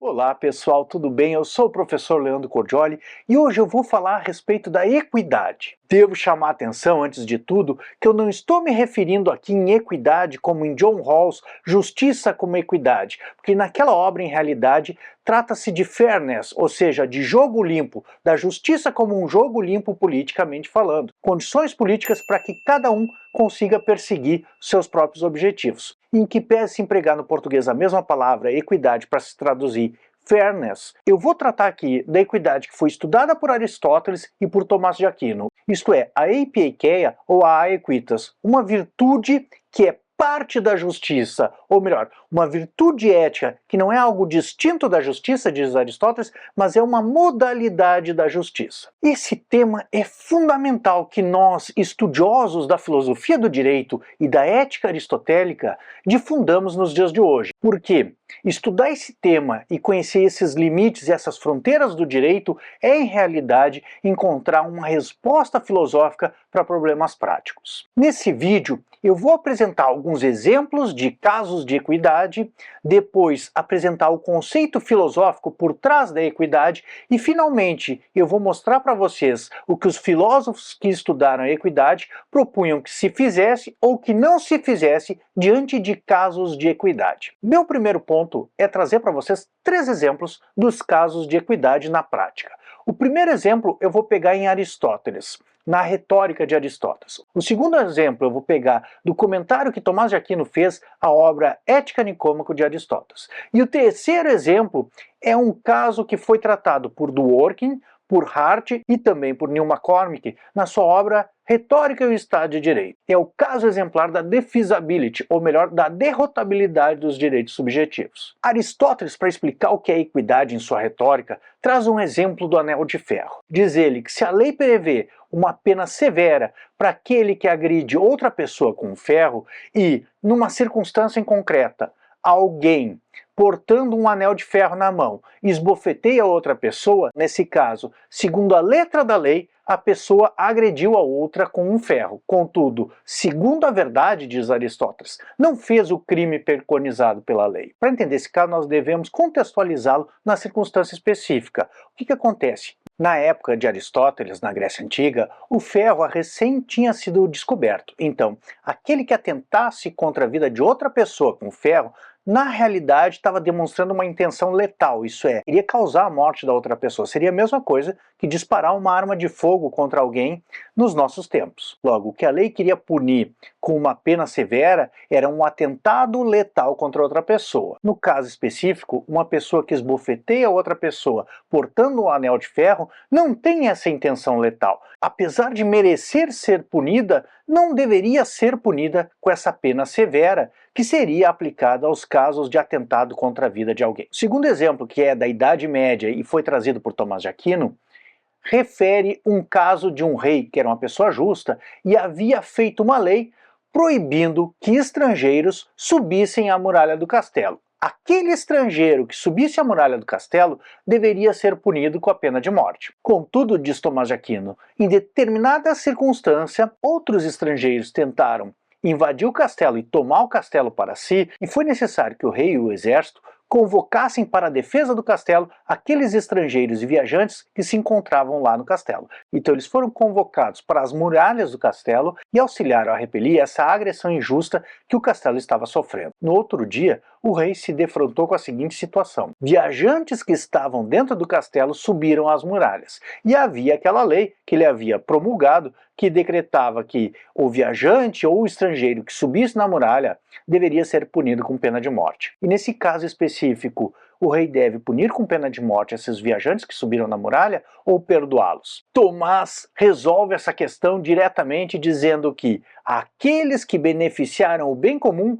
Olá pessoal, tudo bem? Eu sou o professor Leandro Cordioli e hoje eu vou falar a respeito da equidade. Devo chamar a atenção, antes de tudo, que eu não estou me referindo aqui em equidade como em John Rawls, justiça como equidade, porque naquela obra, em realidade, trata-se de fairness, ou seja, de jogo limpo, da justiça como um jogo limpo politicamente falando. Condições políticas para que cada um consiga perseguir seus próprios objetivos. Em que pese se empregar no português a mesma palavra, equidade, para se traduzir fairness, eu vou tratar aqui da equidade que foi estudada por Aristóteles e por Tomás de Aquino, isto é, a epiikeia ou a aequitas, uma virtude que é parte da justiça, ou melhor, uma virtude ética que não é algo distinto da justiça, diz Aristóteles, mas é uma modalidade da justiça. Esse tema é fundamental que nós, estudiosos da filosofia do direito e da ética aristotélica, difundamos nos dias de hoje. Por quê? Estudar esse tema e conhecer esses limites e essas fronteiras do direito é, em realidade, encontrar uma resposta filosófica para problemas práticos. Nesse vídeo, eu vou apresentar alguns exemplos de casos de equidade, depois apresentar o conceito filosófico por trás da equidade e, finalmente, eu vou mostrar para vocês o que os filósofos que estudaram a equidade propunham que se fizesse ou que não se fizesse diante de casos de equidade. Meu primeiro ponto é trazer para vocês 3 exemplos dos casos de equidade na prática. O primeiro exemplo eu vou pegar em Aristóteles, na retórica de Aristóteles. O segundo exemplo eu vou pegar do comentário que Tomás de Aquino fez à obra Ética Nicômaco de Aristóteles. E o terceiro exemplo é um caso que foi tratado por Dworkin, por Hart e também por Neil McCormick na sua obra Retórica e o Estado de Direito. É o caso exemplar da defeasibility, ou melhor, da derrotabilidade dos direitos subjetivos. Aristóteles, para explicar o que é equidade em sua retórica, traz um exemplo do anel de ferro. Diz ele que se a lei prevê uma pena severa para aquele que agride outra pessoa com ferro e, numa circunstância em concreta, alguém portando um anel de ferro na mão esbofeteia outra pessoa, nesse caso, segundo a letra da lei, a pessoa agrediu a outra com um ferro. Contudo, segundo a verdade, diz Aristóteles, não fez o crime preconizado pela lei. Para entender esse caso, nós devemos contextualizá-lo na circunstância específica. O que acontece? Na época de Aristóteles, na Grécia Antiga, o ferro recém tinha sido descoberto. Então, aquele que atentasse contra a vida de outra pessoa com ferro, na realidade estava demonstrando uma intenção letal, isso é, iria causar a morte da outra pessoa. Seria a mesma coisa que disparar uma arma de fogo contra alguém nos nossos tempos. Logo, o que a lei queria punir com uma pena severa era um atentado letal contra outra pessoa. No caso específico, uma pessoa que esbofeteia outra pessoa portando um anel de ferro não tem essa intenção letal. Apesar de merecer ser punida, não deveria ser punida com essa pena severa, que seria aplicada aos casos de atentado contra a vida de alguém. O segundo exemplo, que é da Idade Média e foi trazido por Tomás de Aquino, refere um caso de um rei que era uma pessoa justa e havia feito uma lei proibindo que estrangeiros subissem à muralha do castelo. Aquele estrangeiro que subisse à muralha do castelo deveria ser punido com a pena de morte. Contudo, diz Tomás de Aquino, em determinada circunstância, outros estrangeiros tentaram invadir o castelo e tomar o castelo para si, e foi necessário que o rei e o exército convocassem para a defesa do castelo aqueles estrangeiros e viajantes que se encontravam lá no castelo. Então eles foram convocados para as muralhas do castelo e auxiliaram a repelir essa agressão injusta que o castelo estava sofrendo. No outro dia, o rei se defrontou com a seguinte situação: viajantes que estavam dentro do castelo subiram às muralhas, e havia aquela lei que ele havia promulgado que decretava que o viajante ou o estrangeiro que subisse na muralha deveria ser punido com pena de morte. E nesse caso específico, o rei deve punir com pena de morte esses viajantes que subiram na muralha ou perdoá-los? Tomás resolve essa questão diretamente dizendo que aqueles que beneficiaram o bem comum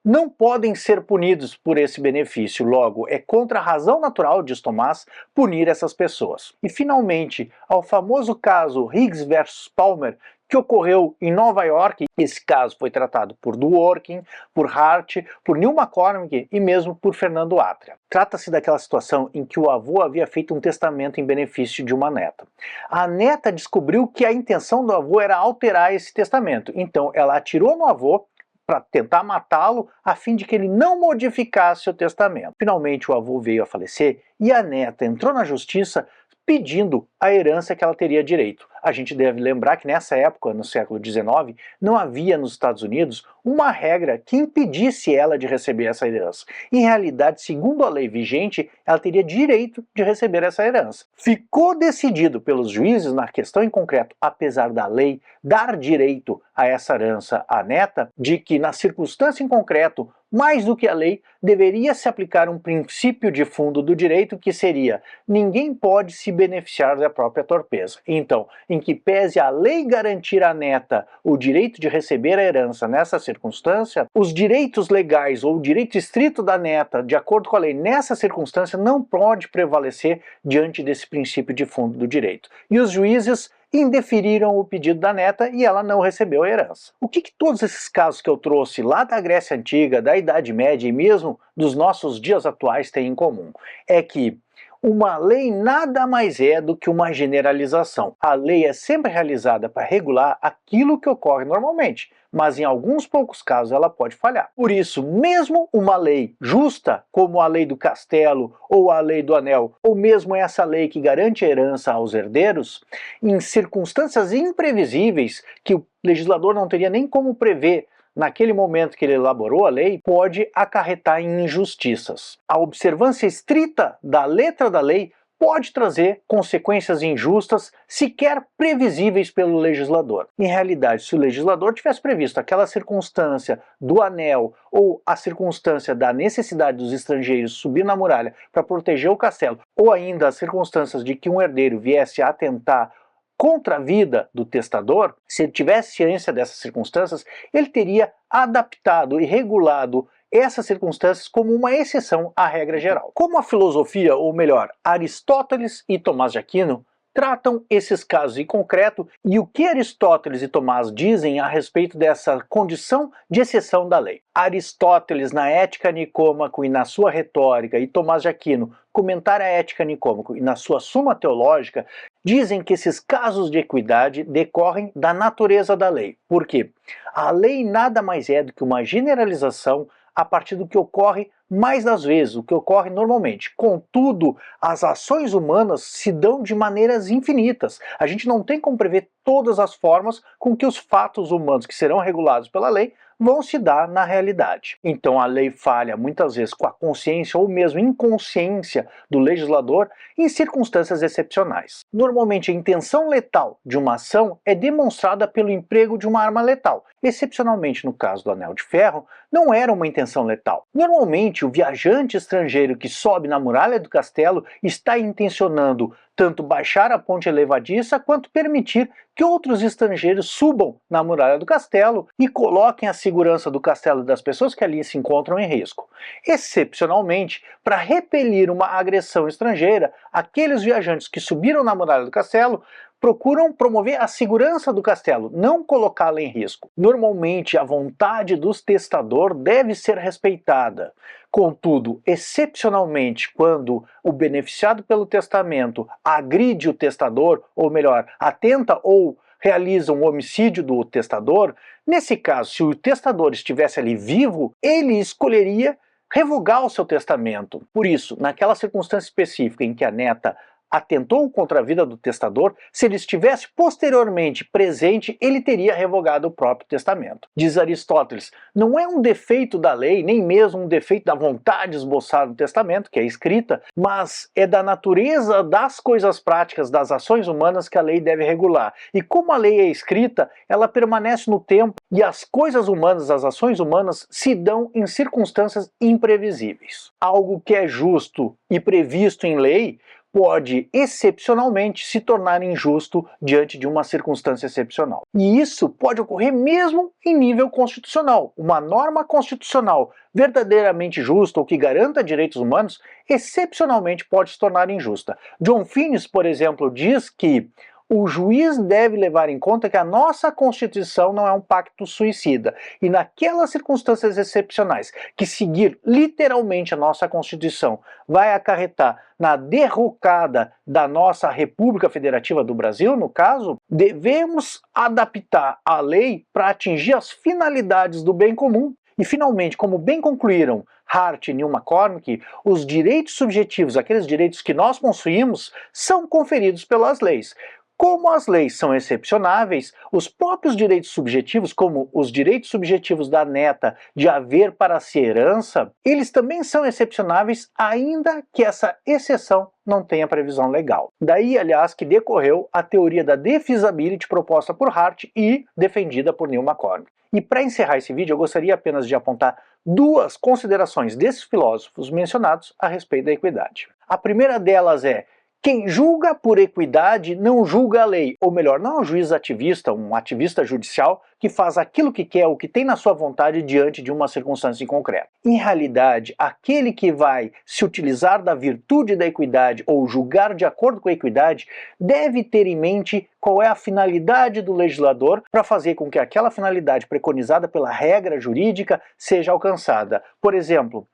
não podem ser punidos por esse benefício. Logo, é contra a razão natural, diz Tomás, punir essas pessoas. E finalmente, ao famoso caso Higgs versus Palmer, que ocorreu em Nova York. Esse caso foi tratado por Dworkin, por Hart, por Neil McCormick e mesmo por Fernando Atria. Trata-se daquela situação em que o avô havia feito um testamento em benefício de uma neta. A neta descobriu que a intenção do avô era alterar esse testamento, então ela atirou no avô, para tentar matá-lo, a fim de que ele não modificasse o testamento. Finalmente, o avô veio a falecer e a neta entrou na justiça pedindo a herança que ela teria direito. A gente deve lembrar que nessa época, no século XIX, não havia nos Estados Unidos uma regra que impedisse ela de receber essa herança. Em realidade, segundo a lei vigente, ela teria direito de receber essa herança. Ficou decidido pelos juízes na questão em concreto, apesar da lei dar direito a essa herança à neta, de que na circunstância em concreto, mais do que a lei, deveria se aplicar um princípio de fundo do direito que seria: ninguém pode se beneficiar da própria torpeza. Então, em que pese a lei garantir à neta o direito de receber a herança nessa circunstância, os direitos legais ou o direito estrito da neta, de acordo com a lei nessa circunstância, não pode prevalecer diante desse princípio de fundo do direito. E os juízes indeferiram o pedido da neta e ela não recebeu a herança. O que todos esses casos que eu trouxe lá da Grécia Antiga, da Idade Média e mesmo dos nossos dias atuais têm em comum? É que uma lei nada mais é do que uma generalização. A lei é sempre realizada para regular aquilo que ocorre normalmente, mas em alguns poucos casos ela pode falhar. Por isso, mesmo uma lei justa, como a lei do castelo ou a lei do anel, ou mesmo essa lei que garante a herança aos herdeiros, em circunstâncias imprevisíveis que o legislador não teria nem como prever naquele momento que ele elaborou a lei, pode acarretar em injustiças. A observância estrita da letra da lei pode trazer consequências injustas, sequer previsíveis pelo legislador. Em realidade, se o legislador tivesse previsto aquela circunstância do anel ou a circunstância da necessidade dos estrangeiros subir na muralha para proteger o castelo, ou ainda as circunstâncias de que um herdeiro viesse a atentar contra a vida do testador, se ele tivesse ciência dessas circunstâncias, ele teria adaptado e regulado essas circunstâncias como uma exceção à regra geral. Como a filosofia, ou melhor, Aristóteles e Tomás de Aquino, tratam esses casos em concreto e o que Aristóteles e Tomás dizem a respeito dessa condição de exceção da lei. Aristóteles, na Ética Nicômaco e na sua Retórica, e Tomás de Aquino, Comentário à Ética Nicômaco e na sua Suma Teológica, dizem que esses casos de equidade decorrem da natureza da lei. Por quê? A lei nada mais é do que uma generalização a partir do que ocorre mais das vezes, o que ocorre normalmente. Contudo, as ações humanas se dão de maneiras infinitas. A gente não tem como prever todas as formas com que os fatos humanos que serão regulados pela lei vão se dar na realidade. Então a lei falha muitas vezes com a consciência ou mesmo inconsciência do legislador em circunstâncias excepcionais. Normalmente a intenção letal de uma ação é demonstrada pelo emprego de uma arma letal. Excepcionalmente no caso do Anel de Ferro, não era uma intenção letal. Normalmente o viajante estrangeiro que sobe na muralha do castelo está intencionando tanto baixar a ponte elevadiça quanto permitir que outros estrangeiros subam na muralha do castelo e coloquem a segurança do castelo e das pessoas que ali se encontram em risco. Excepcionalmente, para repelir uma agressão estrangeira, aqueles viajantes que subiram na muralha do castelo procuram promover a segurança do castelo, não colocá-la em risco. Normalmente, a vontade do testador deve ser respeitada. Contudo, excepcionalmente, quando o beneficiado pelo testamento agride o testador, ou melhor, atenta ou realiza um homicídio do testador, nesse caso, se o testador estivesse ali vivo, ele escolheria revogar o seu testamento. Por isso, naquela circunstância específica em que a neta atentou contra a vida do testador, se ele estivesse posteriormente presente, ele teria revogado o próprio testamento. Diz Aristóteles, não é um defeito da lei, nem mesmo um defeito da vontade esboçada no testamento, que é escrita, mas é da natureza das coisas práticas, das ações humanas que a lei deve regular. E como a lei é escrita, ela permanece no tempo e as coisas humanas, as ações humanas, se dão em circunstâncias imprevisíveis. Algo que é justo e previsto em lei pode excepcionalmente se tornar injusto diante de uma circunstância excepcional. E isso pode ocorrer mesmo em nível constitucional. Uma norma constitucional verdadeiramente justa ou que garanta direitos humanos, excepcionalmente pode se tornar injusta. John Finnes, por exemplo, diz que o juiz deve levar em conta que a nossa Constituição não é um pacto suicida, e naquelas circunstâncias excepcionais que seguir literalmente a nossa Constituição vai acarretar na derrocada da nossa República Federativa do Brasil, no caso, devemos adaptar a lei para atingir as finalidades do bem comum. E finalmente, como bem concluíram Hart e Neil McCormick, os direitos subjetivos, aqueles direitos que nós possuímos, são conferidos pelas leis. Como as leis são excepcionáveis, os próprios direitos subjetivos, como os direitos subjetivos da neta de haver para si herança, eles também são excepcionáveis, ainda que essa exceção não tenha previsão legal. Daí, aliás, que decorreu a teoria da defeasibility proposta por Hart e defendida por Neil McCormick. E para encerrar esse vídeo, eu gostaria apenas de apontar duas considerações desses filósofos mencionados a respeito da equidade. A primeira delas é: quem julga por equidade não julga a lei, ou melhor, não é um juiz ativista, um ativista judicial que faz aquilo que quer, o que tem na sua vontade diante de uma circunstância concreta. Em realidade, aquele que vai se utilizar da virtude da equidade ou julgar de acordo com a equidade deve ter em mente qual é a finalidade do legislador para fazer com que aquela finalidade preconizada pela regra jurídica seja alcançada. Por exemplo,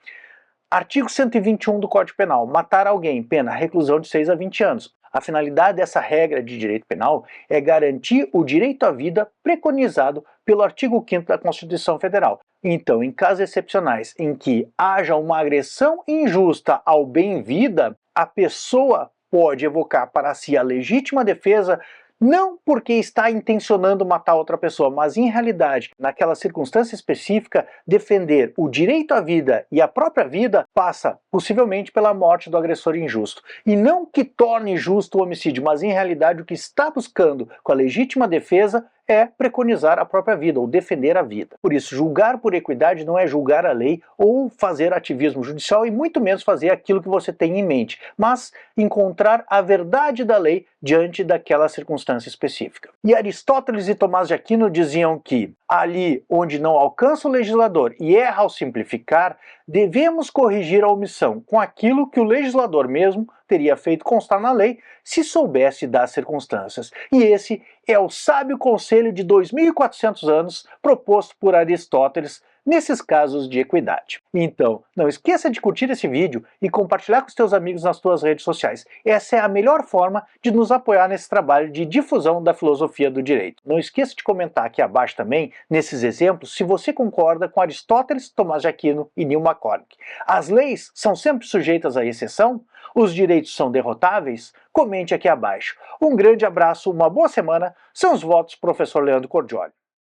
artigo 121 do Código Penal, matar alguém, pena, reclusão de 6 a 20 anos. A finalidade dessa regra de direito penal é garantir o direito à vida preconizado pelo artigo 5º da Constituição Federal. Então, em casos excepcionais em que haja uma agressão injusta ao bem-vida, a pessoa pode evocar para si a legítima defesa, não porque está intencionando matar outra pessoa, mas em realidade, naquela circunstância específica, defender o direito à vida e a própria vida passa possivelmente pela morte do agressor injusto. E não que torne justo o homicídio, mas em realidade o que está buscando com a legítima defesa é preconizar a própria vida, ou defender a vida. Por isso, julgar por equidade não é julgar a lei ou fazer ativismo judicial, e muito menos fazer aquilo que você tem em mente, mas encontrar a verdade da lei diante daquela circunstância específica. E Aristóteles e Tomás de Aquino diziam que ali onde não alcança o legislador e erra ao simplificar, devemos corrigir a omissão com aquilo que o legislador mesmo teria feito constar na lei se soubesse das circunstâncias. E esse é o sábio conselho de 2.400 anos proposto por Aristóteles nesses casos de equidade. Então, não esqueça de curtir esse vídeo e compartilhar com os teus amigos nas tuas redes sociais. Essa é a melhor forma de nos apoiar nesse trabalho de difusão da filosofia do direito. Não esqueça de comentar aqui abaixo também, nesses exemplos, se você concorda com Aristóteles, Tomás de Aquino e Neil McCormick. As leis são sempre sujeitas à exceção? Os direitos são derrotáveis? Comente aqui abaixo. Um grande abraço, uma boa semana. São os votos, professor Leandro Cordioli.